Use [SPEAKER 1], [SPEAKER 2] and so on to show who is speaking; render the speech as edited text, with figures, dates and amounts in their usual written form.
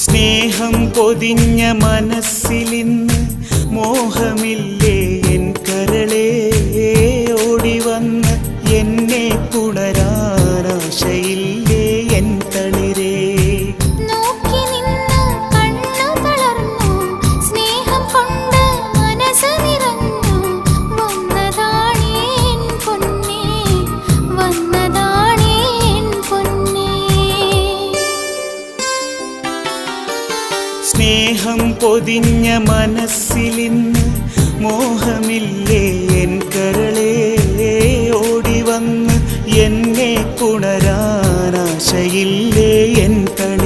[SPEAKER 1] സ്നേഹം പൊതിഞ്ഞ മനസ്സിലിന്ന് മോഹമില്ലേ എൻ കരളേ ഓടിവന്ന് എന്നെ പുണരാനാശയില്ലേ എൻ തളിരേ സ്നേഹം പൊതിഞ്ഞ മനസ്സിലിന്ന് മോഹമില്ലേ എൻ കരളേ ഓടിവന്ന് എന്നെ പുണരാനാശയില്ലേ എൻ തളിരേ